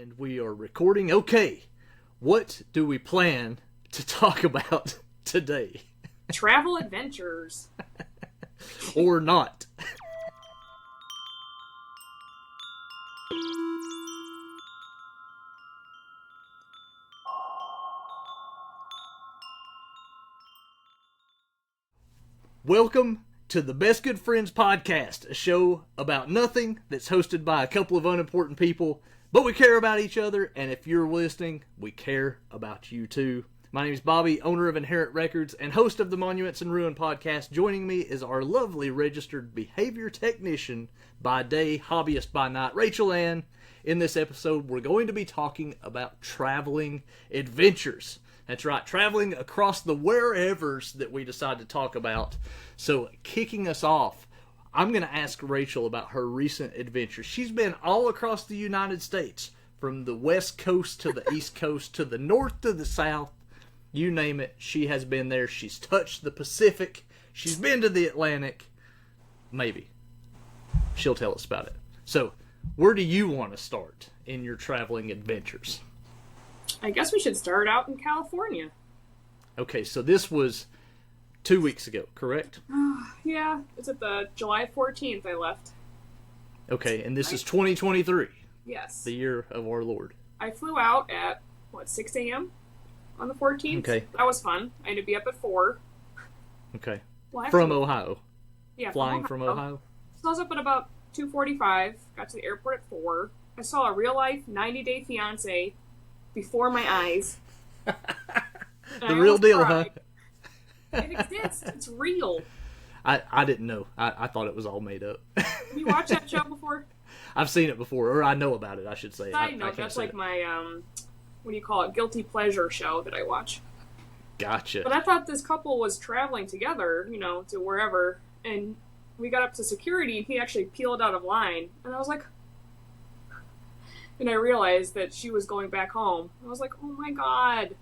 And we are recording. Okay, what do we plan to talk about today? Travel adventures. Or not. Welcome to the Best Good Friends podcast, a show about nothing that's hosted by a couple of unimportant people, but we care about each other, and if you're listening, we care about you too. My name is Bobby, owner of Inherent Records and host of the Monuments and Ruin podcast. Joining me is our lovely registered behavior technician by day, hobbyist by night, Rachel Ann. In this episode, we're going to be talking about traveling adventures. That's right, traveling across the wherevers that we decide to talk about. So, kicking us off, I'm going to ask Rachel about her recent adventures. She's been all across the United States, from the West Coast to the East Coast to the North to the South. You name it, she has been there. She's touched the Pacific. She's been to the Atlantic. Maybe. She'll tell us about it. So, where do you want to start in your traveling adventures? I guess we should start out in California. Okay, so this was 2 weeks ago, correct? Yeah, it's at the July 14th I left. Okay, and this is 2023. Yes. The year of our Lord. I flew out at, 6 a.m. on the 14th? Okay. That was fun. I had to be up at 4. Okay. Well, from Ohio. Yeah, Flying from Ohio. So I was up at about 2:45, got to the airport at 4. I saw a real-life 90-day fiancé before my eyes. The real deal, huh? It exists. It's real. I didn't know. I thought it was all made up. Have you watched that show before? I've seen it before, or I know about it, I should say. Side note, that's like my, what do you call it, guilty pleasure show that I watch. Gotcha. But I thought this couple was traveling together, to wherever, and we got up to security, and he actually peeled out of line, and I was like... And I realized that she was going back home. I was like, oh my god.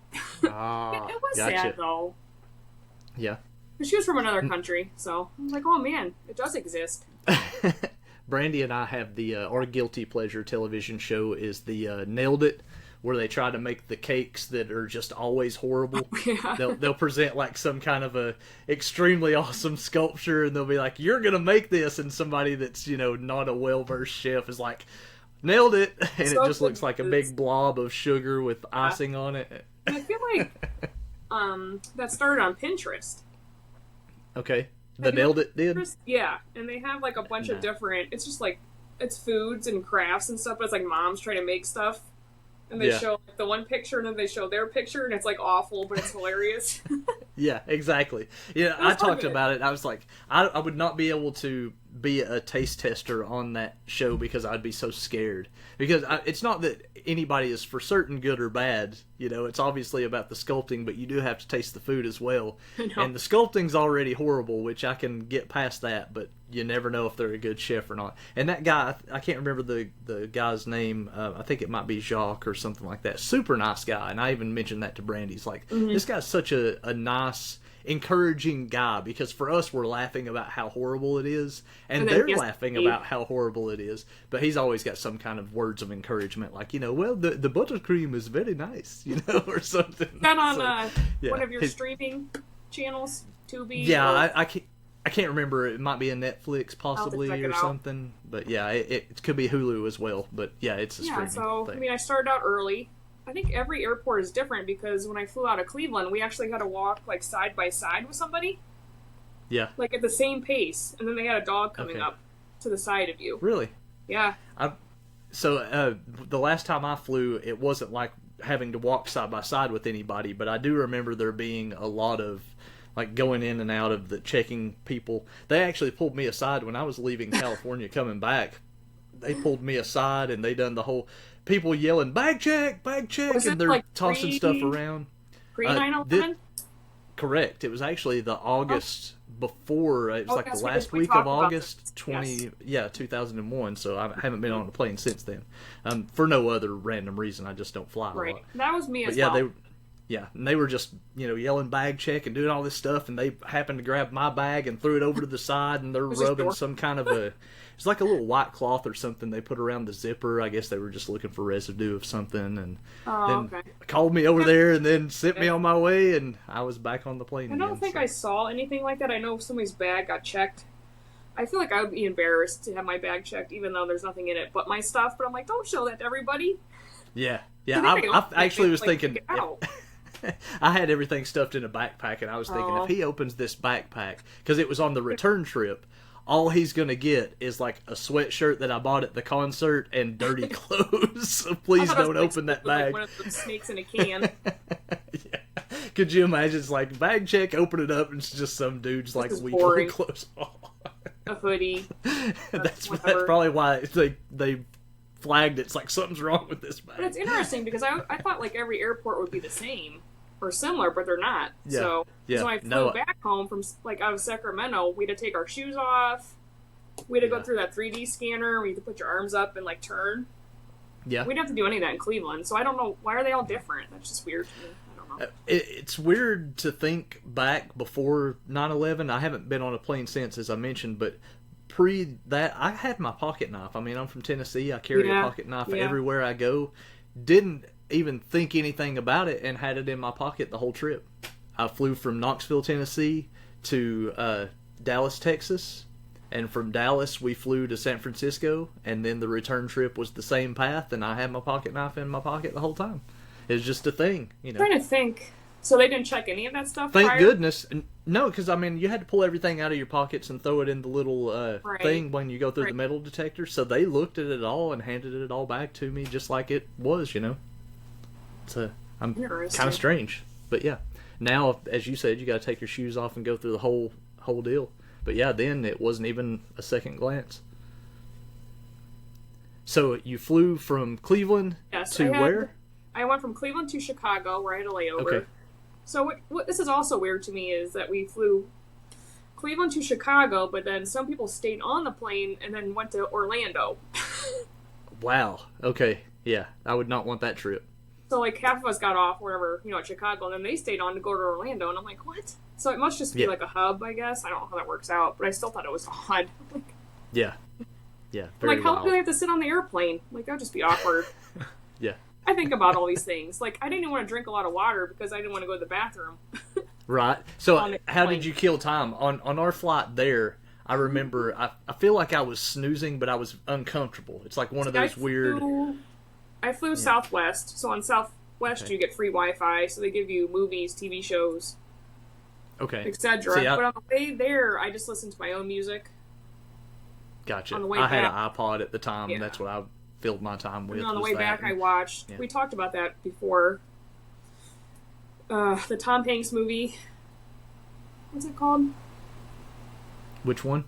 It was gotcha. sad, though. Yeah. But she was from another country, so I was like, oh man, it does exist. Brandy and I have our guilty pleasure television show is the Nailed It, where they try to make the cakes that are just always horrible. Yeah. They'll present like some kind of a extremely awesome sculpture, and they'll be like, you're going to make this, and somebody that's, not a well-versed chef is like, nailed it, and so it just looks like a big blob of sugar with icing on it. And I feel like that started on Pinterest. Okay. The Nailed It did? Yeah, and they have like a bunch of different, it's just like, it's foods and crafts and stuff, but it's like moms trying to make stuff. And they show like, the one picture, and then they show their picture, and it's like awful, but it's hilarious. Yeah, exactly. Yeah, I talked about it. I was like, I would not be able to be a taste tester on that show because I'd be so scared. Because it's not that anybody is for certain good or bad. It's obviously about the sculpting, but you do have to taste the food as well. And the sculpting's already horrible, which I can get past that, but you never know if they're a good chef or not. And that guy, I can't remember the guy's name. I think it might be Jacques or something like that. Super nice guy, and I even mentioned that to Brandy. He's like, this guy's such a nice, encouraging guy, because for us, we're laughing about how horrible it is, and they're laughing about how horrible it is, but he's always got some kind of words of encouragement, like, well, the buttercream is very nice, or something. That on one of your streaming channels, Tubi? Yeah, I can't remember. It might be a Netflix possibly or something. But yeah, it could be Hulu as well. But yeah, it's a streaming thing. I started out early. I think every airport is different, because when I flew out of Cleveland, we actually had to walk like side by side with somebody. Yeah. Like at the same pace. And then they had a dog coming up to the side of you. Really? Yeah. So the last time I flew, it wasn't like having to walk side by side with anybody, but I do remember there being a lot of like going in and out of the checking people. They actually pulled me aside when I was leaving California coming back. They pulled me aside and they done the whole people yelling bag check, and they're like tossing stuff around. Pre 9/11? Correct. It was actually the August before. It was like the last week of August 2001. So I haven't been on a plane since then. For no other random reason. I just don't fly a lot. That was me as well. Yeah, and they were just, yelling bag check and doing all this stuff, and they happened to grab my bag and threw it over to the side, and they're rubbing some kind of it's like a little white cloth or something they put around the zipper. I guess they were just looking for residue of something, and then called me over there and then sent me on my way, and I was back on the plane. I don't think I saw anything like that. I know if somebody's bag got checked, I feel like I would be embarrassed to have my bag checked, even though there's nothing in it but my stuff. But I'm like, don't show that to everybody. Yeah. I actually was thinking... I had everything stuffed in a backpack, and I was thinking, if he opens this backpack, because it was on the return trip, all he's going to get is like a sweatshirt that I bought at the concert and dirty clothes. So please don't open that bag. Like one of those snakes in a can. Yeah. Could you imagine? It's like, bag check, open it up, and it's just some dude's like weekly clothes. A hoodie. That's probably why they flagged it. It's like, something's wrong with this bag. But it's interesting because I thought like every airport would be the same or similar, but they're not. Yeah. So when I flew back home from like out of Sacramento, we had to take our shoes off. We had to go through that 3D scanner where you could put your arms up and like turn. Yeah. We didn't have to do any of that in Cleveland, so I don't know, why are they all different? That's just weird to me. I don't know. It's weird to think back before 9/11. I haven't been on a plane since, as I mentioned, but pre that, I had my pocket knife. I mean, I'm from Tennessee. I carry a pocket knife everywhere I go. Didn't even think anything about it and had it in my pocket the whole trip. I flew from Knoxville, Tennessee to Dallas, Texas. And from Dallas, we flew to San Francisco. And then the return trip was the same path. And I had my pocket knife in my pocket the whole time. It was just a thing, I'm trying to think. So they didn't check any of that stuff Thank goodness. No, because, I mean, you had to pull everything out of your pockets and throw it in the little thing when you go through the metal detector. So they looked at it all and handed it all back to me just like it was, So I'm kind of strange. But, yeah. Now, as you said, you got to take your shoes off and go through the whole deal. But, yeah, then it wasn't even a second glance. So you flew from Cleveland to where? I went from Cleveland to Chicago, where I had a layover. Okay. So what this is also weird to me is that we flew Cleveland to Chicago, but then some people stayed on the plane and then went to Orlando. Wow. Okay. Yeah, I would not want that trip. So like half of us got off wherever, at Chicago, and then they stayed on to go to Orlando, and I'm like, what? So it must just be like a hub, I guess. I don't know how that works out, but I still thought it was odd. Yeah. Yeah. Very like, how wild. do they have to sit on the airplane? Like, that would just be awkward. Yeah. I think about all these things. Like, I didn't even want to drink a lot of water because I didn't want to go to the bathroom. Right. So how did you kill time? On our flight there, I remember, I feel like I was snoozing, but I was uncomfortable. It's like one of those weird... I flew Southwest, so on Southwest you get free Wi-Fi, so they give you movies, TV shows, etc. But on the way there, I just listened to my own music. Gotcha. On the way I had back, an iPod at the time, and that's what I filled my time with. And on the way back, I watched, we talked about that before, the Tom Hanks movie. What's it called? Which one?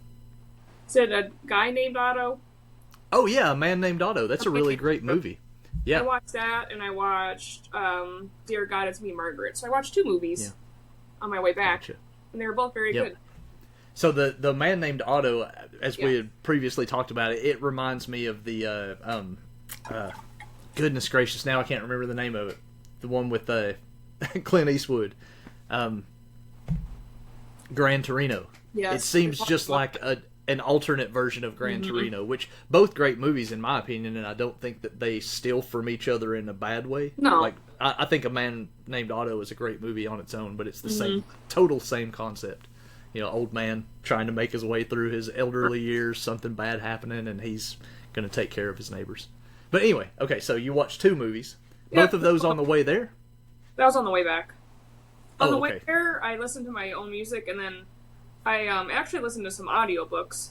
Is it A Guy Named Otto? Oh, yeah, A Man Named Otto. That's a really great movie. Yeah. I watched that, and I watched Dear God, It's Me, Margaret. So I watched two movies on my way back, and they were both very good. So the Man Named Otto, as we had previously talked about it reminds me of the, goodness gracious, now I can't remember the name of it. The one with Clint Eastwood. Gran Torino. Yes, it seems just like an alternate version of Gran Torino, which both great movies in my opinion, and I don't think that they steal from each other in a bad way. No. Like, I think A Man Named Otto is a great movie on its own, but it's the total same concept. Old man trying to make his way through his elderly years, something bad happening, and he's going to take care of his neighbors. But anyway, okay, so you watched two movies. Both of those on the way there? That was on the way back. On the way there, I listened to my own music, and then I actually listened to some audiobooks,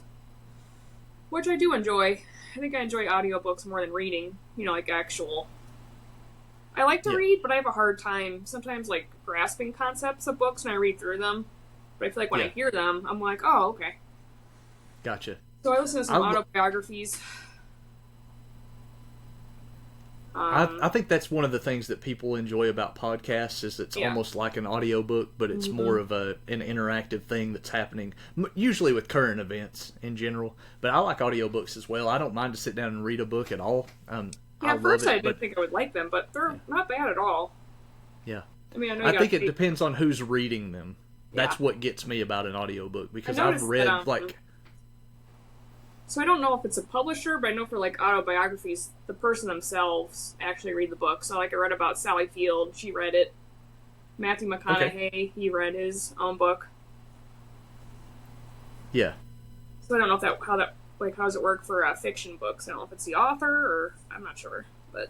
which I do enjoy. I think I enjoy audiobooks more than reading, like actual... I like to read, but I have a hard time sometimes, like, grasping concepts of books when I read through them. But I feel like when I hear them, I'm like, oh, okay. Gotcha. So I listen to some autobiographies. I think that's one of the things that people enjoy about podcasts is it's almost like an audiobook, but it's more of an interactive thing that's happening, usually with current events in general. But I like audiobooks as well. I don't mind to sit down and read a book at all. At first I didn't think I would like them, but they're not bad at all. Yeah. I mean, I know I think it depends on who's reading them. That's what gets me about an audiobook, because I've read that, so I don't know if it's a publisher, but I know for like autobiographies, the person themselves actually read the book. So like I read about Sally Field, she read it. Matthew McConaughey, he read his own book. Yeah. So I don't know if how does it work for fiction books? I don't know if it's the author or I'm not sure, but.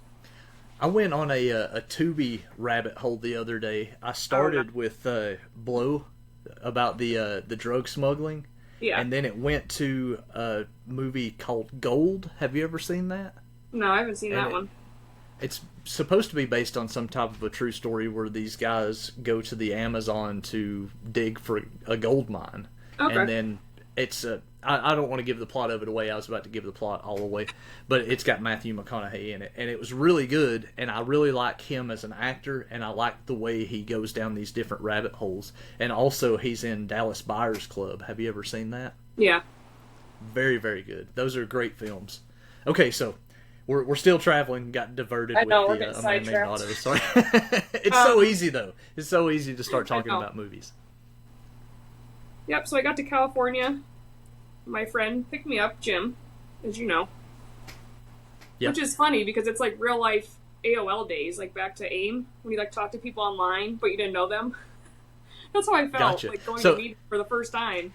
I went on a Tubi rabbit hole the other day. I started with Blow about the drug smuggling. Yeah. And then it went to a movie called Gold. Have you ever seen that? No, I haven't seen that one. It's supposed to be based on some type of a true story where these guys go to the Amazon to dig for a gold mine. Okay. And then it's I don't want to give the plot of it away. I was about to give the plot all away. But it's got Matthew McConaughey in it. And it was really good. And I really like him as an actor. And I like the way he goes down these different rabbit holes. And also, he's in Dallas Buyers Club. Have you ever seen that? Yeah. Very, very good. Those are great films. Okay, so we're still traveling. Got diverted with the A Man Named Otto. Sorry. It's so easy, though. It's so easy to start talking about movies. Yep, so I got to California. My friend picked me up, Jim, as you know. Yep. Which is funny because it's like real life AOL days, like back to AIM, when you like talk to people online, but you didn't know them. That's how I felt, like going to meet for the first time.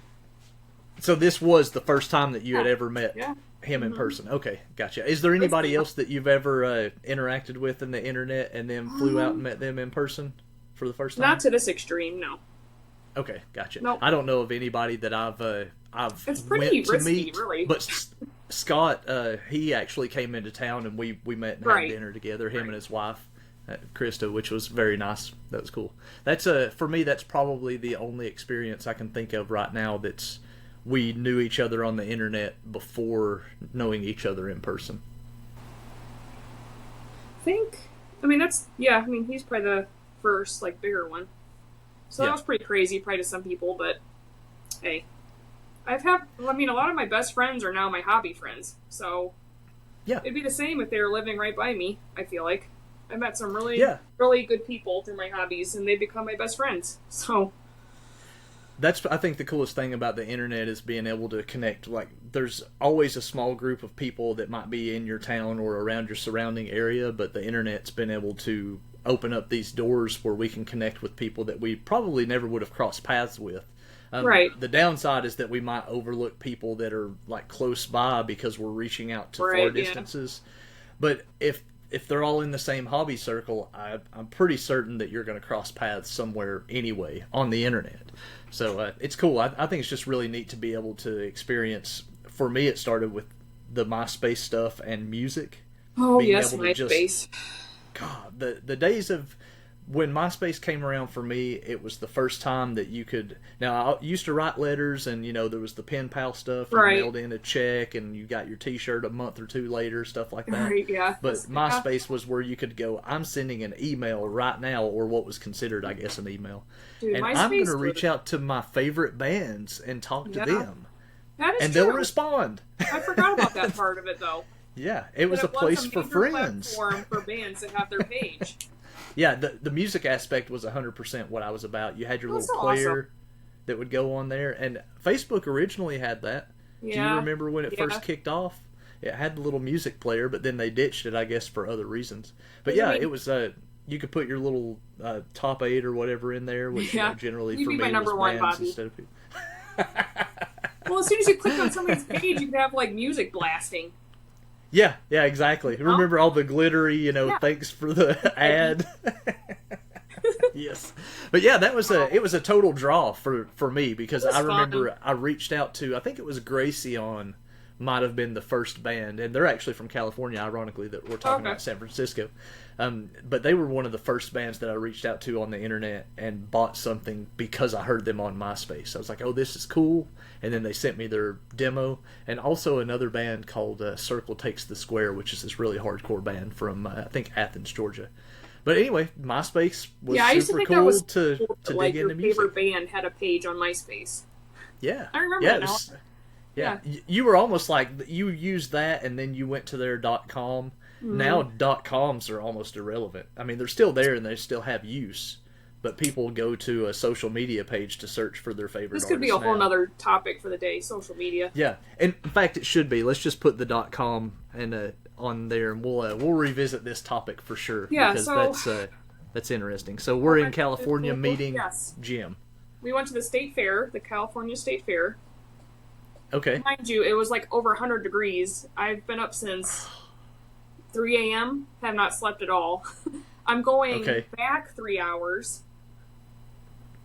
So this was the first time that you had ever met him in person. Okay, gotcha. Is there anybody else that you've ever interacted with in the internet and then flew out and met them in person for the first time? Not to this extreme, no. Okay, gotcha. Nope. I don't know of anybody that I've it's pretty went risky, to meet, really. But Scott, he actually came into town and we met and had dinner together. Him and his wife, Krista, which was very nice. That was cool. That's for me. That's probably the only experience I can think of right now. We knew each other on the internet before knowing each other in person. I mean, he's probably the first like bigger one. So that was pretty crazy, probably to some people, but hey. A lot of my best friends are now my hobby friends, so it'd be the same if they were living right by me, I feel like. I met some really good people through my hobbies, and they become my best friends, so. That's, I think, the coolest thing about the internet is being able to connect. Like, there's always a small group of people that might be in your town or around your surrounding area, but the internet's been able to open up these doors where we can connect with people that we probably never would have crossed paths with. The downside is that we might overlook people that are like close by because we're reaching out to far distances. But if they're all in the same hobby circle, I'm pretty certain that you're going to cross paths somewhere anyway on the internet. So it's cool. I think it's just really neat to be able to experience. For me, it started with the MySpace stuff and music. Oh, yes, MySpace. God, the days of when MySpace came around for me, it was the first time that you could. Now, I used to write letters, and there was the pen pal stuff. You mailed in a check, and you got your T-shirt a month or two later, stuff like that. Right, yeah. But MySpace was where you could go, I'm sending an email right now, or what was considered, I guess, an email. Dude, and I'm going to reach out to my favorite bands and talk to them. That is and true. They'll respond. I forgot about that part of it, though. Yeah, it was a place for friends. Platform for bands to have their page. Yeah, the music aspect was 100% what I was about. You had your little player that would go on there, and Facebook originally had that. Yeah. Do you remember when it first kicked off? It had the little music player, but then they ditched it, I guess, for other reasons. But it was you could put your little top 8 or whatever in there, which generally for me was bands instead of people. Well, as soon as you clicked on somebody's page, you could have like music blasting. Yeah, exactly. Remember all the glittery, thanks for the ad. Yes. But yeah, it was a total draw for me because I remember I reached out to, I think it was Graceon might have been the first band, and they're actually from California, ironically, that we're talking about San Francisco. But they were one of the first bands that I reached out to on the internet and bought something because I heard them on MySpace. I was like, oh, this is cool. And then they sent me their demo. And also another band called Circle Takes the Square, which is this really hardcore band from, I think, Athens, Georgia. But anyway, MySpace was super cool to dig into music. Your favorite band had a page on MySpace. Yeah. I remember that now. Yeah, you were almost like, you used that and then you went to their .com. Mm-hmm. Now .coms are almost irrelevant. I mean, they're still there and they still have use. but people go to a social media page to search for their favorite This could be a whole nother topic for the day, social media. Yeah, and in fact, it should be. Let's just put the .com and on there, and we'll revisit this topic for sure. Yeah, because that's interesting. So we're in California meeting Jim. We went to the state fair, the California State Fair. Okay. Mind you, it was like over 100 degrees. I've been up since 3 a.m. Have not slept at all. I'm going back 3 hours.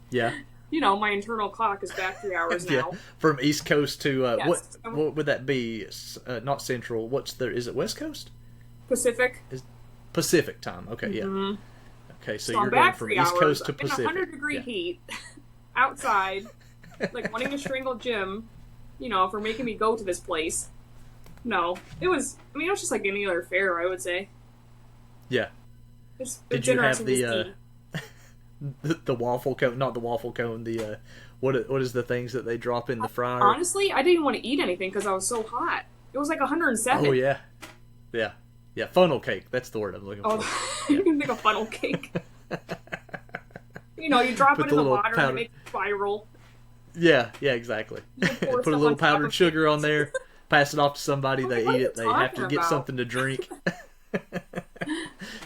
Yeah. You know, my internal clock is back 3 hours now. Yeah. From East Coast to yes. what would that be? Not Central. Is it West Coast? Pacific. Pacific time. Okay, mm-hmm. Yeah. Okay, so you're going back from 3 East hours Coast to Pacific. In 100-degree heat, outside, like wanting to strangle Jim, you know, for making me go to this place. No, it was just like any other fair, I would say. Yeah. Did you have the the waffle cone? Not the waffle cone. The what is the things that they drop in the fryer? Honestly, I didn't want to eat anything because I was so hot. It was like 107. Oh yeah, yeah, yeah. Funnel cake. That's the word I'm looking for. Yeah. You can think of funnel cake. You know, you drop it in the water and it makes it spiral. Yeah, exactly. Put a little powdered sugar on there. Pass it off to somebody. They eat it. They have to get something to drink.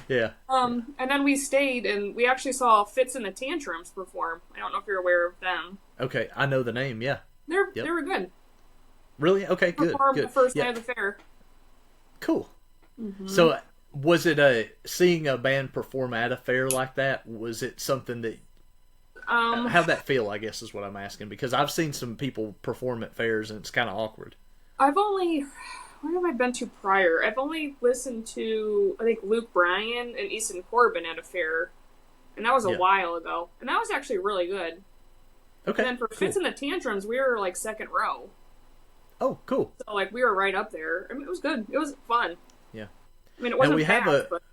Yeah. And then we stayed and we actually saw Fits and the Tantrums perform. I don't know if you're aware of them. Okay, I know the name. Yeah. They were good. Really? Okay, good. Performed the first day of the fair. Cool. Mm-hmm. So, was it seeing a band perform at a fair like that? Was it something that? How'd that feel? I guess is what I'm asking, because I've seen some people perform at fairs and it's kind of awkward. Where have I been to prior? I've only listened to, I think, Luke Bryan and Easton Corbin at a fair, and that was a while ago, and that was actually really good. Okay. And then for Fits and the Tantrums, we were like second row. Oh, cool. So like we were right up there. I mean, it was good. It was fun. Yeah. I mean, it wasn't bad, but...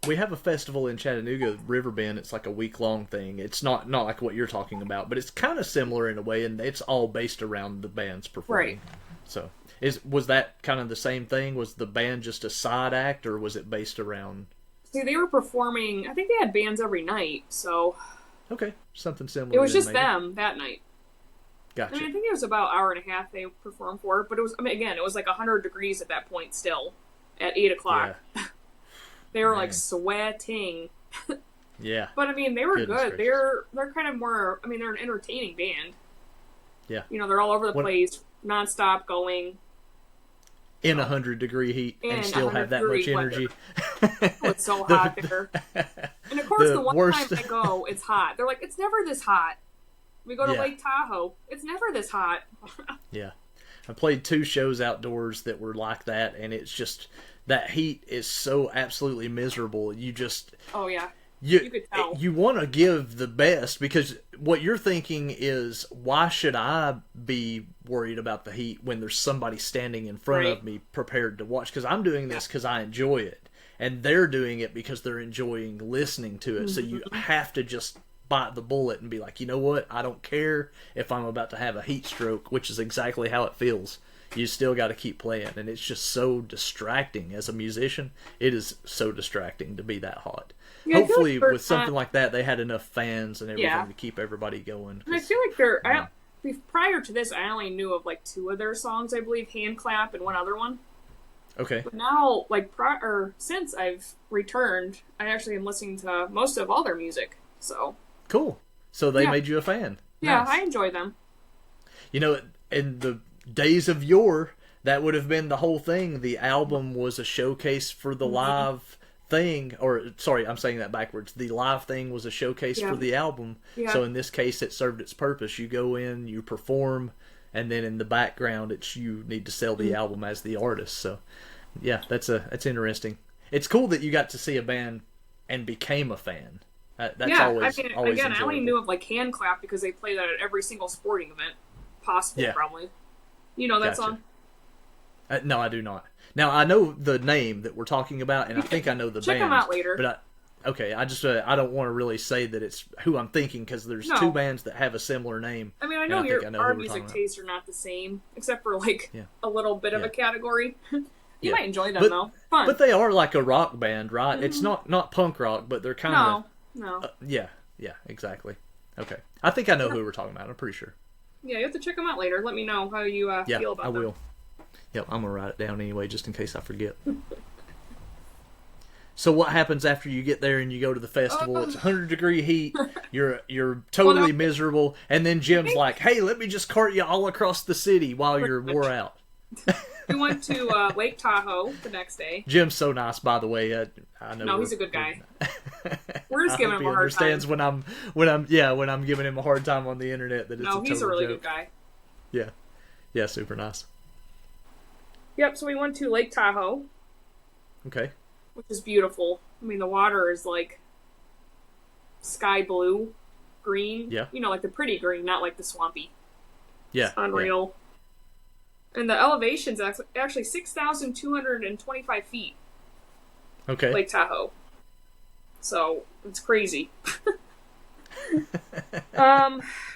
We have a festival in Chattanooga, Riverbend. It's like a week-long thing. It's not like what you're talking about, but it's kind of similar in a way, and it's all based around the bands performing. Right. So, was that kind of the same thing? Was the band just a side act, or was it based around... See, they were performing... I think they had bands every night, so... Okay, something similar. It was just them that night. Gotcha. I mean, I think it was about an hour and a half they performed for, but it was... I mean, again, it was like 100 degrees at that point still, at 8 o'clock. Yeah. They were like sweating. Yeah. But I mean, they were good. They're kind of more, I mean, they're an entertaining band. Yeah. You know, they're all over the place, nonstop going. In 100-degree heat and still have that much energy. It's so hot there. And of course, the one time they go, it's hot. They're like, it's never this hot. We go to Lake Tahoe. It's never this hot. Yeah. I played 2 shows outdoors that were like that, and it's just... That heat is so absolutely miserable. You just... Oh, yeah. You could tell. You want to give the best, because what you're thinking is, why should I be worried about the heat when there's somebody standing in front of me prepared to watch? Because I'm doing this because I enjoy it. And they're doing it because they're enjoying listening to it. Mm-hmm. So you have to just bite the bullet and be like, you know what? I don't care if I'm about to have a heat stroke, which is exactly how it feels. You still got to keep playing, and it's just so distracting as a musician. It is so distracting to be that hot. Yeah, hopefully, with something like that, they had enough fans and everything to keep everybody going. And I feel like prior to this, I only knew of like 2 of their songs, I believe, Hand Clap and one other one. Okay. But now, like since I've returned, I actually am listening to most of all their music. So cool. So they made you a fan. Yeah, nice. I enjoy them. You know, in the days of yore, that would have been the whole thing. The album was a showcase for the live thing, or sorry, I'm saying that backwards. The live thing was a showcase for the album. Yeah. So in this case, it served its purpose. You go in, you perform, and then in the background, it's you need to sell the album as the artist. So yeah, that's interesting. It's cool that you got to see a band and became a fan. That's always again, enjoyable. I only knew of like Hand Clap because they play that at every single sporting event possible, probably. You know that song? No, I do not. Now, I know the name that we're talking about, and I think I know the band. Check them out later. But I don't want to really say that it's who I'm thinking, because there's 2 bands that have a similar name. I mean, I know our music tastes are not the same, except for like a little bit of a category. You might enjoy them, though. Fun. But they are like a rock band, right? Mm-hmm. It's not punk rock, but they're kind of... No. Yeah. Yeah, exactly. Okay. I think I know who we're talking about. I'm pretty sure. Yeah, you have to check them out later. Let me know how you feel about them. I will. Yep, I'm going to write it down anyway, just in case I forget. So what happens after you get there and you go to the festival? It's 100-degree heat. You're totally miserable. And then Jim's like, hey, let me just cart you all across the city while you're wore out. We went to Lake Tahoe the next day. Jim's so nice, by the way. I know. No, he's a good guy. We're just giving him a hard time. He understands when I'm giving him a hard time on the internet that it's a total he's a really joke. good guy. Yeah, super nice. Yep. So we went to Lake Tahoe. Okay. Which is beautiful. I mean, the water is like sky blue, green. Yeah. You know, like the pretty green, not like the swampy. Yeah. It's unreal. Yeah. And the elevation's actually 6,225 feet. Okay. Lake Tahoe. So, it's crazy.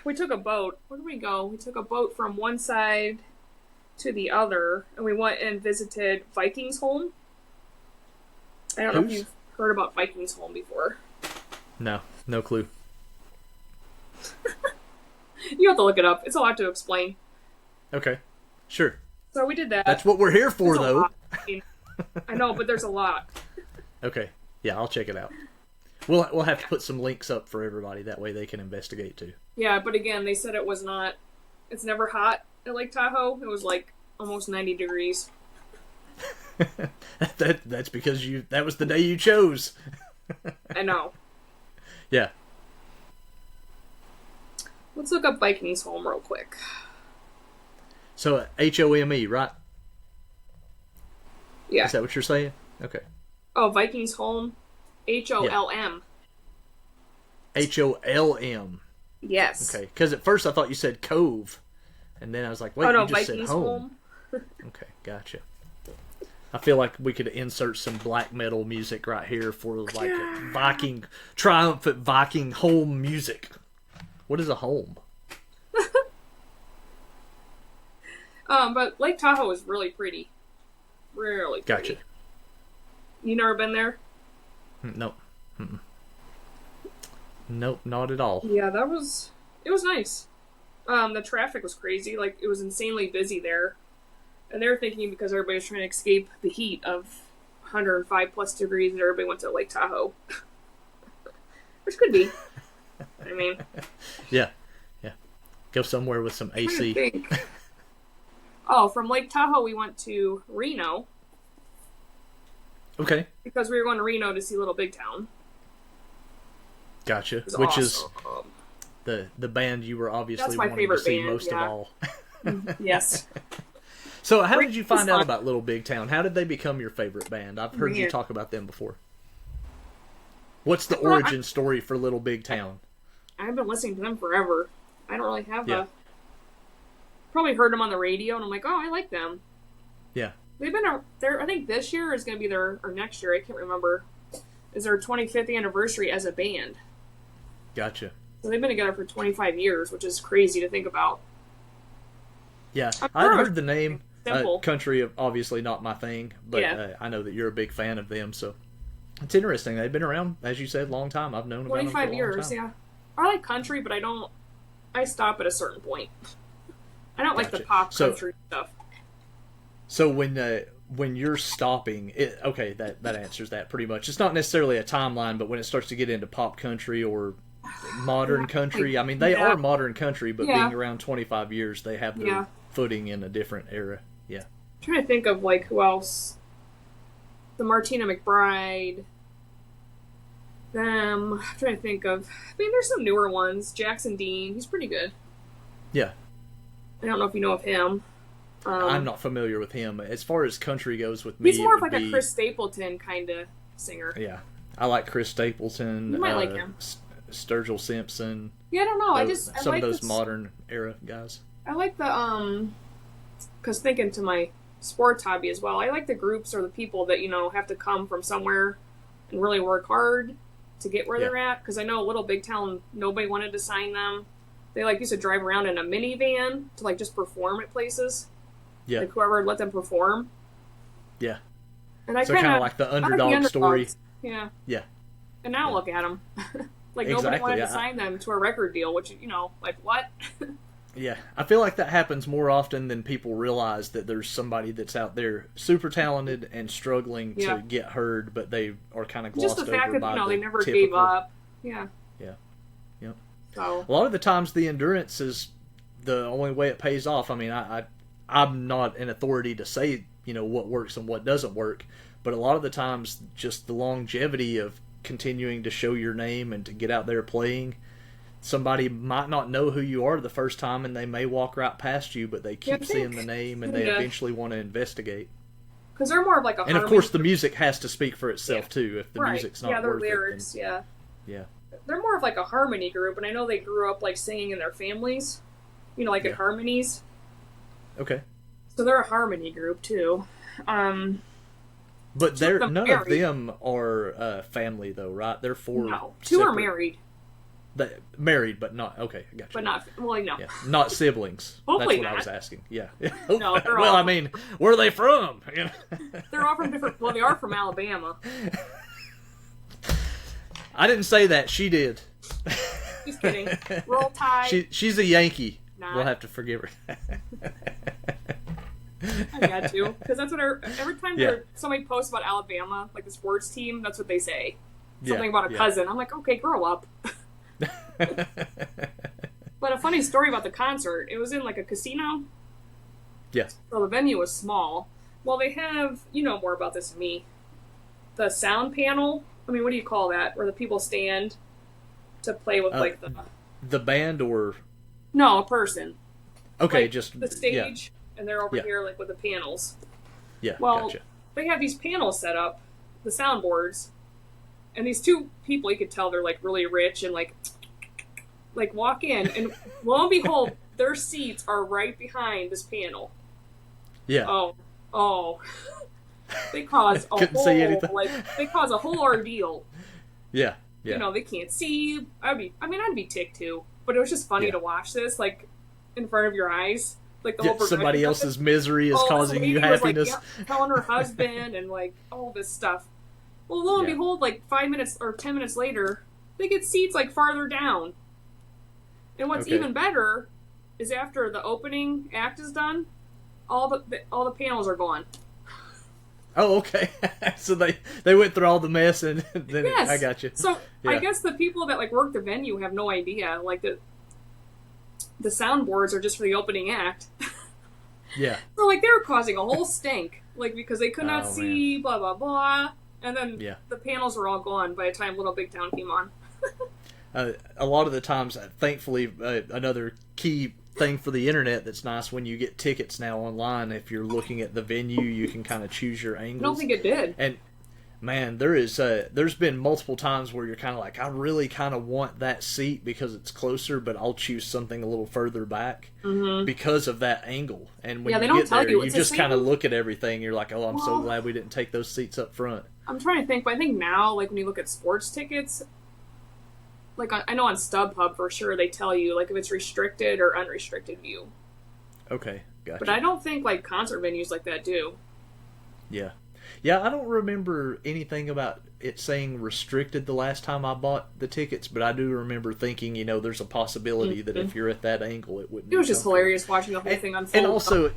We took a boat. Where did we go? We took a boat from one side to the other, and we went and visited Viking's Home. I don't know if you've heard about Viking's Home before. No clue. You have to look it up. It's a lot to explain. Okay, sure. So we did that. That's what we're here for, though. I know, but there's a lot. Okay, yeah, I'll check it out. We'll have to put some links up for everybody. That way they can investigate, too. Yeah, but again, they said it's never hot at Lake Tahoe. It was like almost 90 degrees. That's because that was the day you chose. I know. Yeah. Let's look up Viking's Home real quick. So HOME, right? Yeah. Is that what you're saying? Okay. Oh, Viking's Home. HOLM. HOLM. Yes. Okay. Because at first I thought you said cove, and then I was like, wait, you just Viking's said home. Okay, gotcha. I feel like we could insert some black metal music right here for like a triumphant Viking home music. What is a home? But Lake Tahoe is really pretty. Really pretty. Gotcha. You never been there? Nope. Nope, not at all. Yeah, it was nice. The traffic was crazy. Like, it was insanely busy there. And they were thinking because everybody was trying to escape the heat of 105 plus degrees that everybody went to Lake Tahoe. Which could be. I mean. Yeah. Go somewhere with some AC. Oh, from Lake Tahoe we went to Reno. Okay. Because we were going to Reno to see Little Big Town. Gotcha. Which awesome. Is the band you were obviously wanting to favorite see band, most of all. Yes. So how did you find out about Little Big Town? How did they become your favorite band? I've heard you talk about them before. What's the origin story for Little Big Town? I've been listening to them forever. I don't really have probably heard them on the radio, and I'm like, oh, I like them. Yeah. They've been I think this year is going to be or next year, I can't remember, is their 25th anniversary as a band. Gotcha. So they've been together for 25 years, which is crazy to think about. Yeah, I've heard the name. Country, obviously not my thing, but I know that you're a big fan of them, so it's interesting. They've been around, as you said, a long time. I've known about them for a long 25 years, yeah. I like country, but I stop at a certain point. I don't like the pop country stuff. So when you're stopping, that answers that pretty much. It's not necessarily a timeline, but when it starts to get into pop country or modern country, I mean, they are modern country, but being around 25 years, they have their footing in a different era. Yeah. I'm trying to think of, like, who else. The Martina McBride. Them. I'm trying to think of. I mean, there's some newer ones. Jackson Dean. He's pretty good. Yeah. I don't know if you know of him. I'm not familiar with him. As far as country goes with me, he's more of like a Chris Stapleton kind of singer. Yeah. I like Chris Stapleton. You might like him. Sturgill Simpson. Yeah, I don't know. I some like of those modern era guys. I like the because thinking to my sports hobby as well, I like the groups or the people that have to come from somewhere and really work hard to get where they're at. Because I know Little Big Town, nobody wanted to sign them. They used to drive around in a minivan to just perform at places. Yeah, like whoever would let them perform. Yeah, and I kind of like the underdog story. Yeah. Yeah. And now look at them. Like, nobody wanted to sign them to a record deal, which, like, what? Yeah, I feel like that happens more often than people realize, that there's somebody that's out there super talented and struggling to get heard, but they are kind of glossed over. Just the fact that, they never typical... gave up. Yeah. Yeah. Yep. So a lot of the times the endurance is the only way it pays off. I mean, I'm not an authority to say, what works and what doesn't work, but a lot of the times just the longevity of continuing to show your name and to get out there playing. Somebody might not know who you are the first time, and they may walk right past you, but they keep seeing the name, and they eventually want to investigate. Because they're more of like a And of course the music has to speak for itself too, if the music's not worth lyrics, it. then... Yeah. They're more of like a harmony group, and I know they grew up like singing in their families, like at harmonies. Okay. So they're a harmony group too. But none of them are family though, right? They're four. No, two are married. Married, but not okay. I got you. But not no. Yeah, not siblings. Hopefully That's what not. I was asking. Yeah. No, well, I mean, where are they from? They're all from different. Well, they are from Alabama. I didn't say that. She did. Just kidding. Roll Tide. She's a Yankee. Not. We'll have to forgive her. I got to, because that's what every time somebody posts about Alabama, like the sports team, that's what they say. Something about a cousin. I'm like, okay, grow up. But a funny story about the concert, it was in like a casino. Yeah. So the venue was small. Well, they have, more about this than me, the sound panel. I mean, what do you call that? Where the people stand to play with like the band or... No, a person. Okay, like just... the stage, and they're over here like with the panels. Yeah, well, gotcha. They have these panels set up, the soundboards, and these two people, you could tell they're like really rich and like walk in, and lo and behold, their seats are right behind this panel. Yeah. Oh. They cause they cause a whole ordeal. Yeah. They can't see. I'd be ticked too. But it was just funny to watch this, like, in front of your eyes. Like the whole somebody else's misery is causing you happiness. Like, telling her husband and like all this stuff. Well, lo and behold, like 5 minutes or 10 minutes later, they get seats like farther down. And what's even better is after the opening act is done, all the panels are gone. Oh, okay. So they went through all the mess, and then I got you. So I guess the people that like work the venue have no idea. Like the soundboards are just for the opening act. Yeah. So like they were causing a whole stink, like because they could not see, blah blah blah, and then the panels were all gone by the time Little Big Town came on. A lot of the times, thankfully, another key thing for the internet that's nice when you get tickets now online. If you're looking at the venue, you can kind of choose your angles. I don't think it did. And man, there's been multiple times where you're kind of like, I really kind of want that seat because it's closer, but I'll choose something a little further back because of that angle. And when you get there, you just kind of look at everything. You're like, oh, I'm so glad we didn't take those seats up front. I'm trying to think, but I think now, like when you look at sports tickets, like I know on StubHub for sure they tell you like if it's restricted or unrestricted view. Okay, gotcha. But I don't think like concert venues like that do. Yeah. Yeah, I don't remember anything about it saying restricted the last time I bought the tickets, but I do remember thinking, there's a possibility that if you're at that angle, it wouldn't. It was just hilarious watching the whole thing unfold. And also,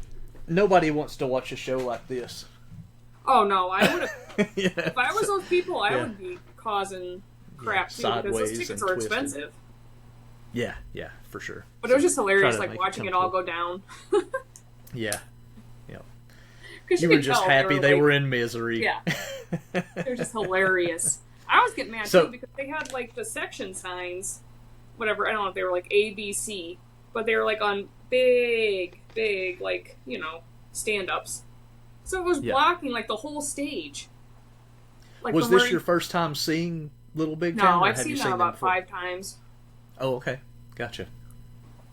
nobody wants to watch a show like this. Oh no, I would have. If I was those people, I would be causing crap too because those tickets are expensive. Yeah, for sure. But it was just hilarious, like watching it all go down. Yeah. You were just happy they were in misery. Yeah. They were just hilarious. I was getting mad too because they had like the section signs, whatever. I don't know if they were like A, B, C, but they were like on big, like, stand-ups. So it was blocking like the whole stage. Like, was this your first time seeing Little Big Town? No, I've seen them about 5 times. Oh, okay. Gotcha.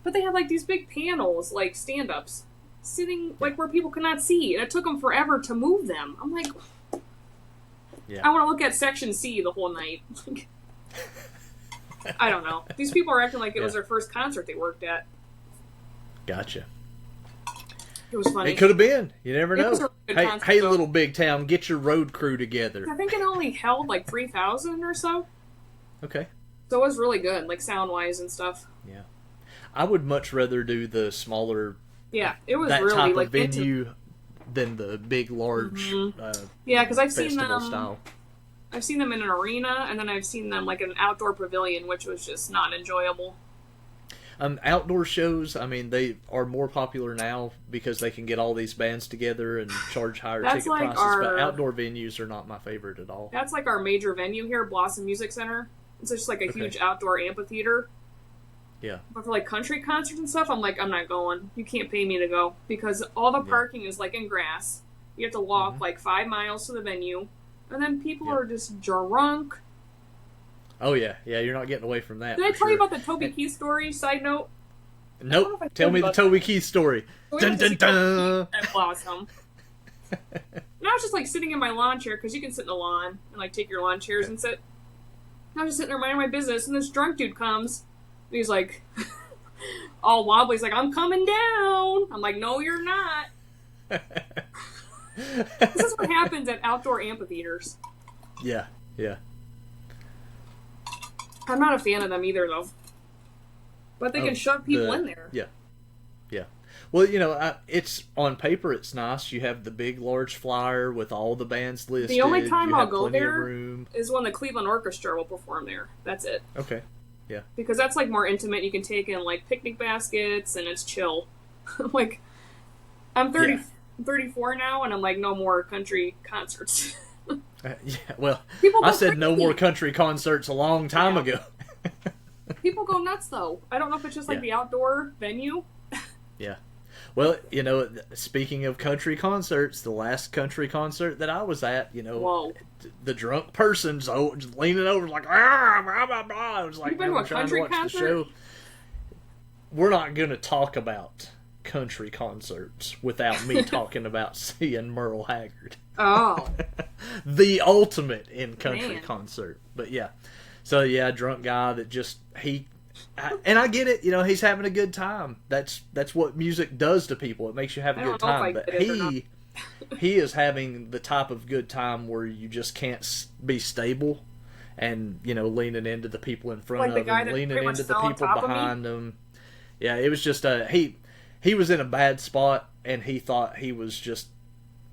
But they had like these big panels, like stand-ups, sitting like where people could not see, and it took them forever to move them. I'm like, I want to look at section C the whole night. I don't know. These people are acting like it was their first concert they worked at. Gotcha. It was funny. It could have been. You never know. Really concert, hey, Little Big Town, get your road crew together. I think it only held like 3,000 or so. Okay. So it was really good, like sound-wise and stuff. Yeah. I would much rather do the smaller, Yeah, it was that really type like of venue than the big, large, yeah, because I've seen festival them. style. I've seen them in an arena, and then I've seen them like in an outdoor pavilion, which was just not enjoyable. Outdoor shows, I mean, they are more popular now because they can get all these bands together and charge higher That's ticket like prices. But outdoor venues are not my favorite at all. That's like our major venue here, Blossom Music Center. It's just like a huge outdoor amphitheater. Yeah. But for like country concerts and stuff, I'm like, I'm not going. You can't pay me to go because all the parking is like in grass. You have to walk like 5 miles to the venue, and then people are just drunk. Oh yeah, you're not getting away from that. Did I tell you about the Toby Keith story? Side note. Nope. Tell me the Toby Keith story. Dun dun dun. At Blossom. And I was just like sitting in my lawn chair because you can sit in the lawn and like take your lawn chairs and sit. And I was just sitting there minding my business, and this drunk dude comes. And he's like, all wobbly. He's like, I'm coming down. I'm like, no, you're not. This is what happens at outdoor amphitheaters. Yeah. I'm not a fan of them either, though. But they can shove people in there. Yeah. Well, it's on paper, it's nice. You have the big, large flyer with all the bands listed. The only time I'll go there room. Is when the Cleveland Orchestra will perform there. That's it. Okay. Yeah. Because that's like more intimate. You can take in like picnic baskets and it's chill. Like, I'm 34 now, and I'm like, no more country concerts. Well, I said no more country concerts a long time ago. People go nuts, though. I don't know if it's just like the outdoor venue. Yeah. Well, speaking of country concerts, the last country concert that I was at, the drunk person's just leaning over like, blah, blah, blah. I was like, you've been to a country concert? We're not going to talk about country concerts without me talking about seeing Merle Haggard. Oh. The ultimate in country concert. But yeah. So yeah, drunk guy that just, and I get it, he's having a good time. That's what music does to people. It makes you have a good time. But he is having the type of good time where you just can't be stable, and leaning into the people in front of him, leaning into the people behind him. Yeah, it was just he was in a bad spot, and he thought he was just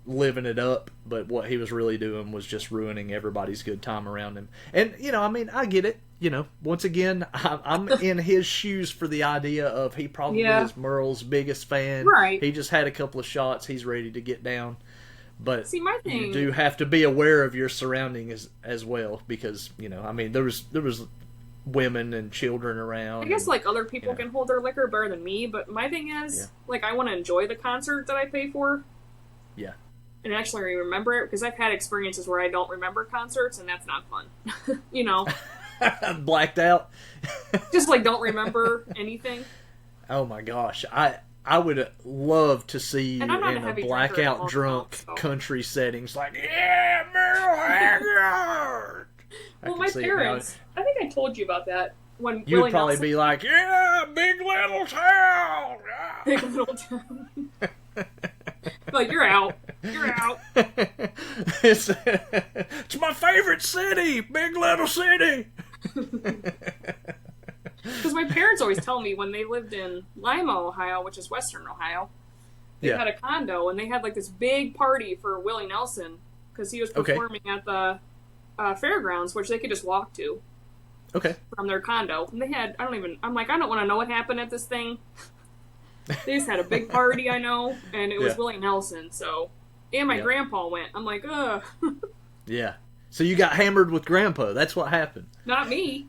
living it up, but what he was really doing was just ruining everybody's good time around him. And I get it. Once again, I'm in his shoes for the idea of he probably is Merle's biggest fan. Right. He just had a couple of shots. He's ready to get down. But see, my thing, you do have to be aware of your surroundings as well, because there was women and children around. I guess like other people can hold their liquor better than me, but my thing is like I want to enjoy the concert that I pay for. Yeah. And actually remember it, because I've had experiences where I don't remember concerts, and that's not fun. Blacked out. Just like don't remember anything. Oh my gosh, I would love to see you in a blackout drunk country settings, like Merle Haggard. Well, my parents. I think I told you about that when you would probably be like, big little town. Big little town. Like, you're out. You're out. It's my favorite city, big little city. Because my parents always tell me when they lived in Lima, Ohio, which is western Ohio, they had a condo, and they had like this big party for Willie Nelson, because he was performing at the fairgrounds, which they could just walk to. Okay. From their condo. And they had, I'm like, I don't want to know what happened at this thing. They just had a big party, I know, and it was Willie Nelson, so. And my grandpa went. I'm like, ugh. Yeah. So you got hammered with Grandpa. That's what happened. Not me.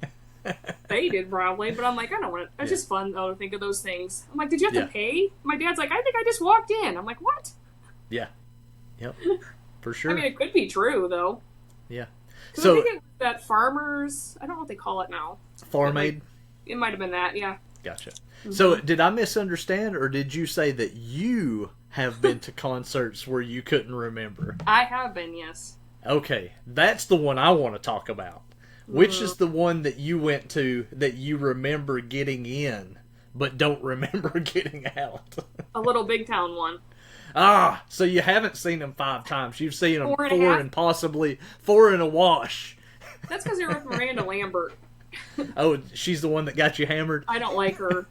They did probably, but I'm like, I don't want to. It's just fun, though, to think of those things. I'm like, did you have to pay? My dad's like, I think I just walked in. I'm like, what? Yeah. Yep. For sure. I mean, it could be true, though. Yeah. So I think that farmers, I don't know what they call it now. Farm aid? It might have been that, yeah. Gotcha. Mm-hmm. So did I misunderstand, or did you say that you have been to concerts where you couldn't remember? I have been, yes. Okay, that's the one I want to talk about. Which is the one that you went to that you remember getting in, but don't remember getting out? A little big town one. Ah, so you haven't seen them 5 times. You've seen them 4 and possibly 4 and a wash. That's because you're with Miranda Lambert. Oh, she's the one that got you hammered? I don't like her.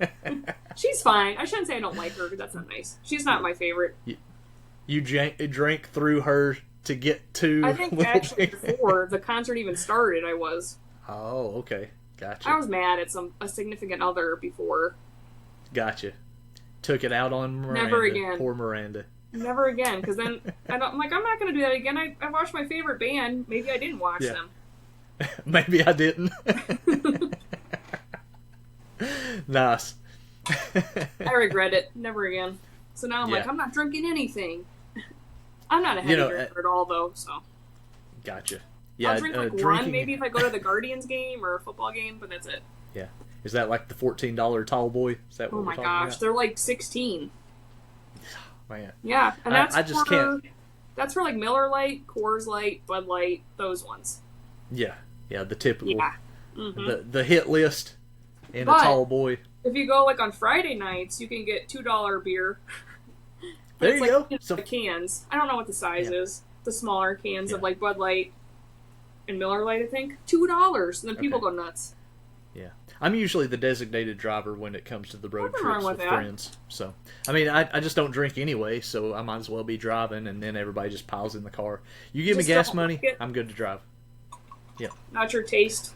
She's fine. I shouldn't say I don't like her, because that's not nice. She's not my favorite. You drank through her to get to... I think actually before the concert even started, I was. Oh, okay. Gotcha. I was mad at a significant other before. Gotcha. Took it out on Miranda. Never again. Poor Miranda. Never again, because then I'm like, I'm not going to do that again. I watched my favorite band. Maybe I didn't watch them. Maybe I didn't. Nice. I regret it. Never again. So now I'm like, I'm not drinking anything. I'm not a heavy drinker at all, though. So. Gotcha. Yeah, I'll drink like one, maybe if I go to the Guardians game or a football game, but that's it. Yeah. Is that like the $14 tall boy? Is that what we're talking about? They're like 16. Man. Yeah, and I just can't. That's for like Miller Lite, Coors Light, Bud Light, those ones. Yeah, the typical. Yeah. Mm-hmm. The hit list and a tall boy. If you go like on Friday nights, you can get $2 beer. There you go. So the cans. I don't know what the size is. The smaller cans of like Bud Light and Miller Lite, I think. $2, and then people go nuts. Yeah. I'm usually the designated driver when it comes to the road trips with friends. So, I mean, I just don't drink anyway, so I might as well be driving, and then everybody just piles in the car. You give me gas money, I'm good to drive. Yeah. Not your taste.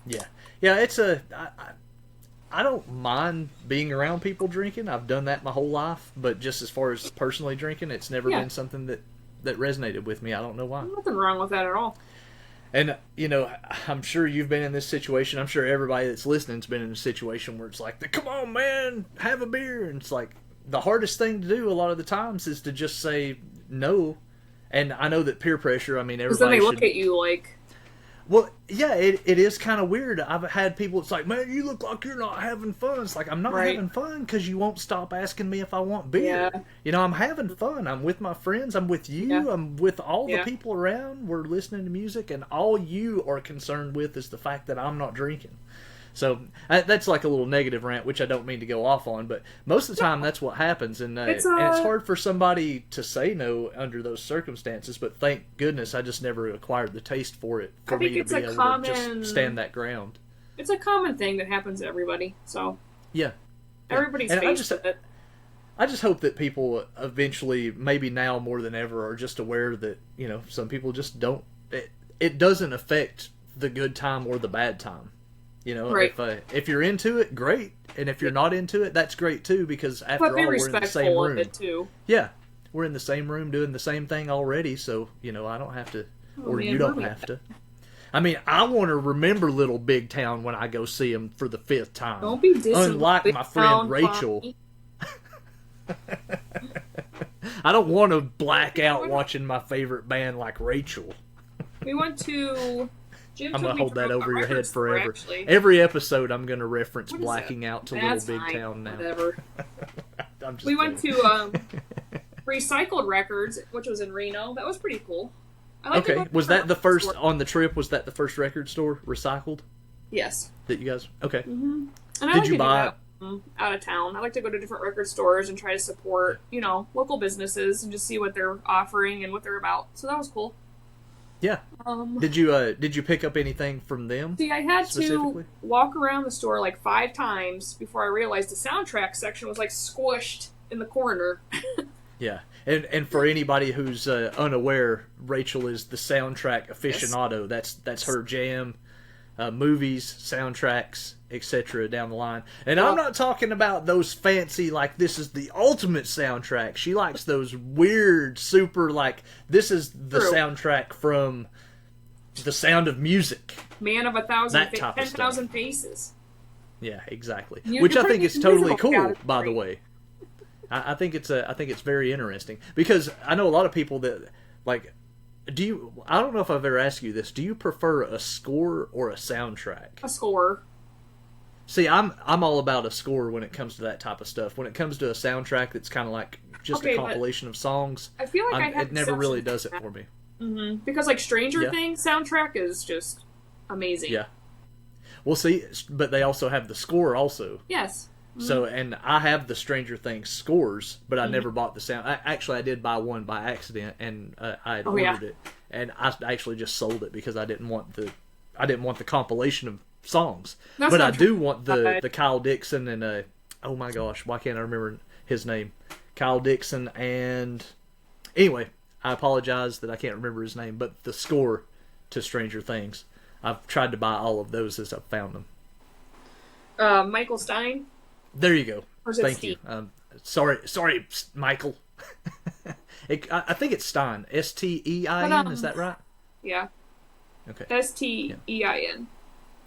Yeah. Yeah, it's I don't mind being around people drinking. I've done that my whole life, but just as far as personally drinking, it's never been something that resonated with me. I don't know why. Nothing wrong with that at all. And, you know, I'm sure you've been in this situation. I'm sure everybody that's listening's been in a situation where it's like, come on, man, have a beer. And it's like, the hardest thing to do a lot of the times is to just say no. And I know that peer pressure, I mean, everybody then they look at you like... Well, yeah, it is kind of weird. I've had people, it's like, man, you look like you're not having fun. It's like, I'm not having fun because you won't stop asking me if I want beer. Yeah. You know, I'm having fun. I'm with my friends. I'm with you. Yeah. I'm with all the people around. We're listening to music, and all you are concerned with is the fact that I'm not drinking. So that's like a little negative rant, which I don't mean to go off on, but most of the time that's what happens, and it's hard for somebody to say no under those circumstances. But thank goodness I just never acquired the taste for it for me to be able to just stand that ground. It's a common thing that happens to everybody. So everybody's faced with it. I just hope that people eventually, maybe now more than ever, are just aware that, you know, some people just don't. It doesn't affect the good time or the bad time. You know, if you're into it, great, and if you're not into it, that's great too. Because after all, we're in the same room. It too. Yeah, we're in the same room doing the same thing already. So you know, I don't have to, or you don't have to. I mean, I want to remember Little Big Town when I go see them for the 5th time. Don't be dissing Unlike my friend Rachel. I don't want to black out watching my favorite band like Rachel. We went to. I'm going to hold that over your head forever. Every episode I'm going to reference blacking out to Little Big Town now. Whatever. We went to Recycled Records, which was in Reno. That was pretty cool. Okay. Was that the first, on the trip, was that the first record store, Recycled? Yes. That you guys, okay. Mm-hmm. And did you buy it? Out of town. I like to go to different record stores and try to support, you know, local businesses and just see what they're offering and what they're about. So that was cool. Yeah. Did you pick up anything from them? See, I had to walk around the store like 5 times before I realized the soundtrack section was like squished in the corner. Yeah. And for anybody who's unaware, Rachel is the soundtrack aficionado. Yes. That's her jam. Movies, soundtracks, etc. down the line. And I'm not talking about those fancy, like, this is the ultimate soundtrack. She likes those weird, super, like, this is the soundtrack from The Sound of Music. Man of 10,000 Faces. Yeah, exactly. Which I think is totally cool, by the way. I think it's very interesting. Because I know a lot of people that, like, I don't know if I've ever asked you this. Do you prefer a score or a soundtrack? A score. See, I'm all about a score when it comes to that type of stuff. When it comes to a soundtrack that's kind of like just a compilation of songs, I feel like it never really does it for me. Mm-hmm. Because like Stranger Things soundtrack is just amazing. Yeah. Well, see, but they also have the score also. Yes. Mm-hmm. So, and I have the Stranger Things scores, but I never bought the sound. I did buy one by accident, and I had ordered it, and I actually just sold it because I didn't want the compilation of songs. That's But I not true. do want the Kyle Dixon and oh my gosh, why can't I remember his name? Kyle Dixon and anyway, I apologize that I can't remember his name, but the score to Stranger Things. I've tried to buy all of those as I've found them. Michael Stein. There you go. Or is it Thank Steve? you. Sorry, Michael. I think it's Stein. Stein. Is that right? Yeah. Okay. Stein.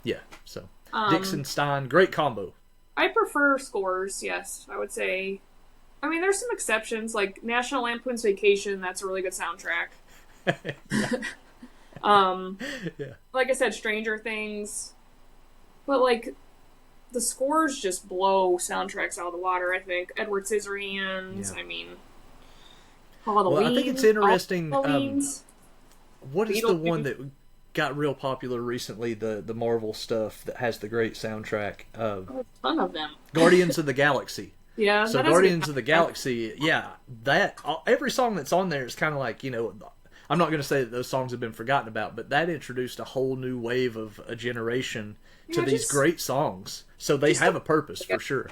Yeah. So Dixon, Stein, great combo. I prefer scores. Yes, I would say. I mean, there's some exceptions, like National Lampoon's Vacation. That's a really good soundtrack. Yeah. Like I said, Stranger Things. But like, the scores just blow soundtracks out of the water. I think Edward Scissorhands. Yeah. I mean, Halloween. Well, I think it's interesting. What is the Beetlejuice. one that got real popular recently? The Marvel stuff that has the great soundtrack. A ton of them. Guardians of the Galaxy. Yeah. So that is Guardians of the Galaxy, yeah, that every song that's on there is kind of like, I'm not going to say that those songs have been forgotten about, but that introduced a whole new wave of a generation to these great songs. So they have a purpose for sure.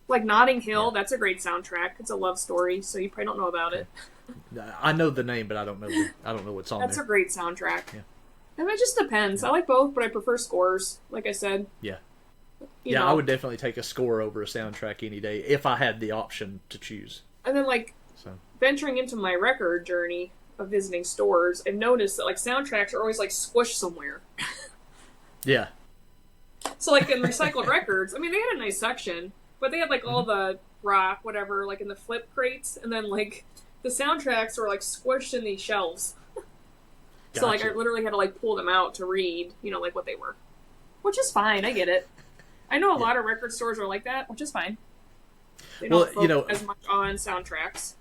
Like Notting Hill, that's a great soundtrack. It's a love story, so you probably don't know about it. I know the name, but I don't know what's on That's there. a great soundtrack. Yeah. And it just depends. I like both, but I prefer scores, like I said. Yeah. You know. I would definitely take a score over a soundtrack any day if I had the option to choose. And then, like, venturing into my record journey of visiting stores, I've noticed that, like, soundtracks are always, like, squished somewhere. Yeah. So, like, in recycled records, I mean, they had a nice section, but they had, like, all the rock, whatever, like, in the flip crates, and then, like, the soundtracks were, like, squished in these shelves. So, like, I literally had to, like, pull them out to read, like, what they were. Which is fine, I get it. I know a lot of record stores are like that, which is fine. They don't focus as much on soundtracks.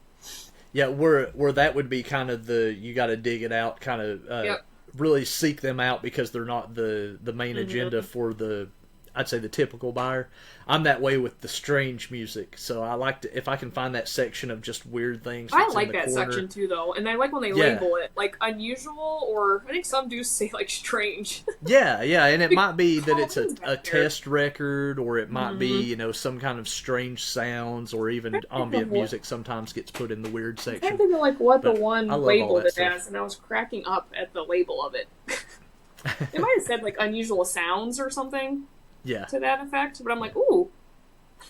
Yeah, where that would be kind of you got to dig it out, kind of really seek them out because they're not the main agenda for I'd say the typical buyer. I'm that way with the strange music, so I like to, if I can find that section of just weird things. I like that section too, though, and I like when they label it like unusual, or I think some do say like strange. yeah, and it might be that it's a test record, or it might be some kind of strange sounds, or even ambient music sometimes gets put in the weird section. I think of like what the one labeled it stuff. as, and I was cracking up at the label of it. It might have said like unusual sounds or something. Yeah. To that effect, but I'm like, ooh.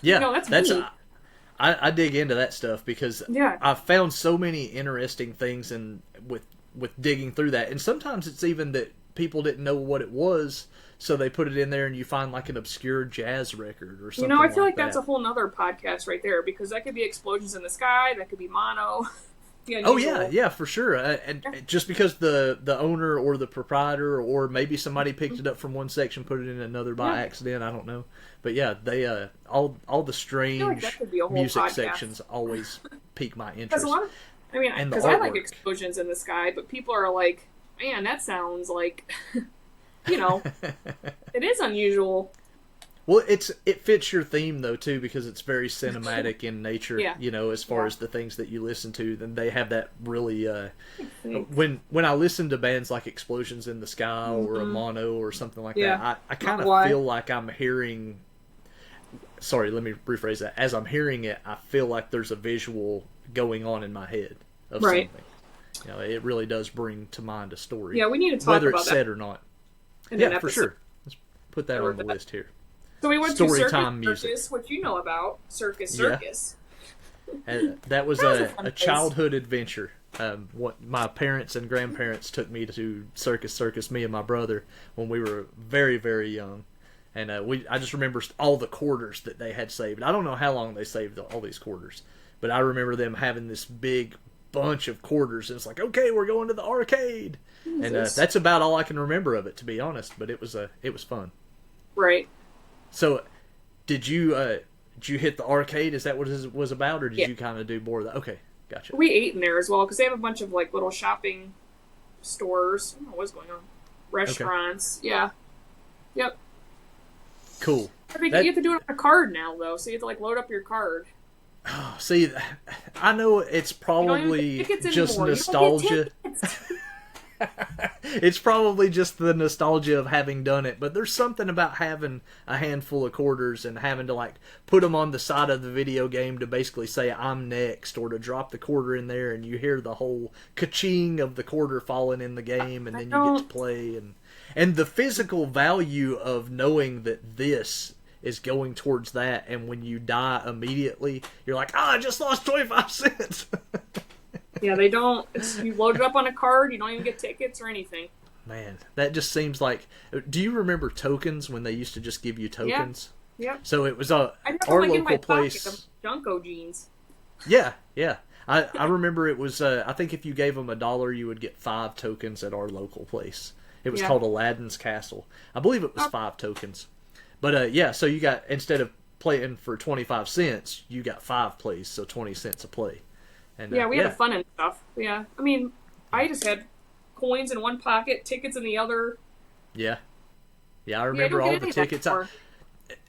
Yeah, that's neat. I dig into that stuff because I've found so many interesting things with digging through that, and sometimes it's even that people didn't know what it was, so they put it in there, and you find like an obscure jazz record or something. I feel like that's a whole nother podcast right there, because that could be Explosions in the Sky, that could be Mono. Oh yeah, for sure. And just because the owner or the proprietor or maybe somebody picked it up from one section, put it in another by accident, I don't know. But yeah, they all the strange music sections always pique my interest. Because I like Explosions in the Sky, but people are like, man, that sounds like, it is unusual. Well, it fits your theme though too, because it's very cinematic in nature. As far as the things that you listen to, then they have that really. When I listen to bands like Explosions in the Sky or a Mono or something like that, I kind of feel like I'm hearing. Sorry, let me rephrase that. As I'm hearing it, I feel like there's a visual going on in my head of something. It really does bring to mind a story. Yeah, we need to talk whether about it's said or not. For sure. Let's put that on the list here. So we went to Circus, which you know about. Circus. That was a childhood adventure. What my parents and grandparents took me to Circus, me and my brother, when we were very, very young. And I just remember all the quarters that they had saved. I don't know how long they saved all these quarters, but I remember them having this big bunch of quarters. And it's like, okay, we're going to the arcade. And that's about all I can remember of it, to be honest. But it was fun. Right. So, did you hit the arcade? Is that what it was about, or did you kind of do more of that? Okay, gotcha. We ate in there as well, because they have a bunch of like little shopping stores. I don't know what's going on. Restaurants. Okay. Yeah. Yep. Cool. I think you have to do it on a card now, though, so you have to like load up your card. Oh, see, I know it's probably just nostalgia. It's probably just the nostalgia of having done it, but there's something about having a handful of quarters and having to like put them on the side of the video game to basically say I'm next, or to drop the quarter in there and you hear the whole ka-ching of the quarter falling in the game, and then you get to play, and the physical value of knowing that this is going towards that, and when you die immediately, you're like, I just lost 25 cents. Yeah, they don't. You load it up on a card. You don't even get tickets or anything. Man, that just seems like. Do you remember tokens when they used to just give you tokens? Yeah. So it was our local place. Pocket, Junko jeans. Yeah. I remember it was. I think if you gave them $1, you would get 5 tokens at our local place. It was called Aladdin's Castle. I believe it was 5 tokens. But so you got, instead of playing for 25 cents, you got 5 plays, so 20 cents a play. And, we had fun and stuff. Yeah, I mean, I just had coins in one pocket, tickets in the other. Yeah, I remember all the tickets.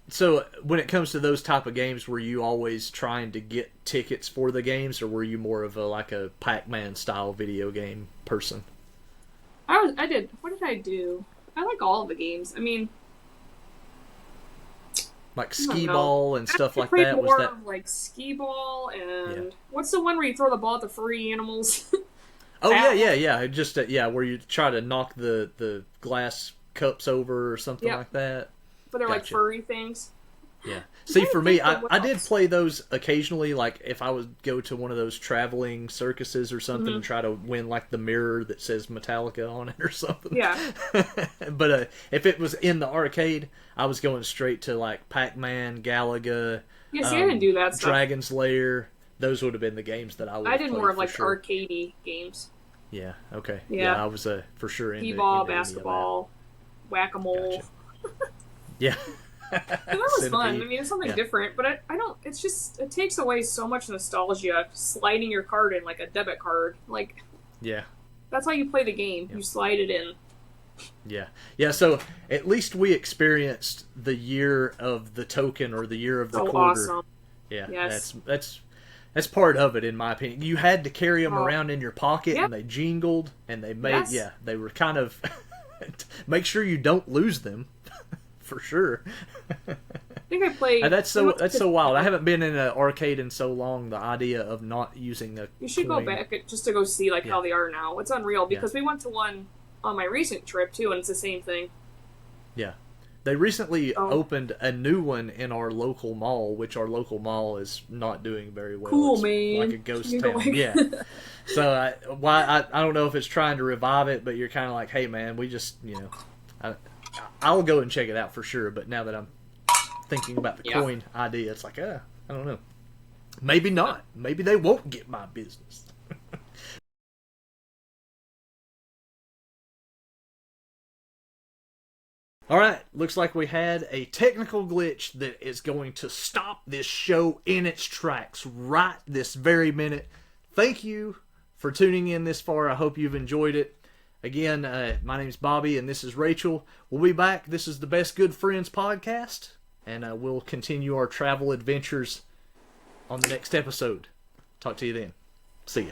So when it comes to those type of games, were you always trying to get tickets for the games, or were you more of a Pac-Man style video game person? I did. What did I do? I like all of the games. I mean, like skee ball and stuff like that. Was that like skee ball and what's the one where you throw the ball at the furry animals? Oh yeah. Just where you try to knock the glass cups over or something like that. But they're like furry things. Yeah. See, for me, I did play those occasionally. Like if I would go to one of those traveling circuses or something and try to win like the mirror that says Metallica on it or something. Yeah. But if it was in the arcade, I was going straight to like Pac-Man, Galaga. Yeah, see, I didn't do that stuff. Dragon's Lair. Those would have been the games that I would. I did more of like arcadey games. Yeah. Okay. Yeah, I was for sure into T-ball, basketball, whack-a-mole. Gotcha. Yeah. That was fun. I mean, it's something different, but I don't. It's just it takes away so much nostalgia. Sliding your card in like a debit card, like that's how you play the game. You slide it in. Yeah. So at least we experienced the year of the token or the year of the quarter. Awesome. Yeah, yes. That's part of it, in my opinion. You had to carry them around in your pocket, and they jingled, and they made they were kind of make sure you don't lose them. For sure. I think I played. That's so wild. I haven't been in an arcade in so long. The idea of not using a you should coin. go back just to go see how they are now. It's unreal because we went to one on my recent trip too, and it's the same thing. Yeah, they recently opened a new one in our local mall, which our local mall is not doing very well. Cool, it's man. like a ghost town. Yeah. So I don't know if it's trying to revive it, but you're kind of like, hey man, we just I'll go and check it out for sure, but now that I'm thinking about the coin idea, it's like, I don't know. Maybe not. Maybe they won't get my business. Alright, looks like we had a technical glitch that is going to stop this show in its tracks right this very minute. Thank you for tuning in this far. I hope you've enjoyed it. Again, my name's Bobby, and this is Rachel. We'll be back. This is the Best Good Friends podcast, and we'll continue our travel adventures on the next episode. Talk to you then. See ya.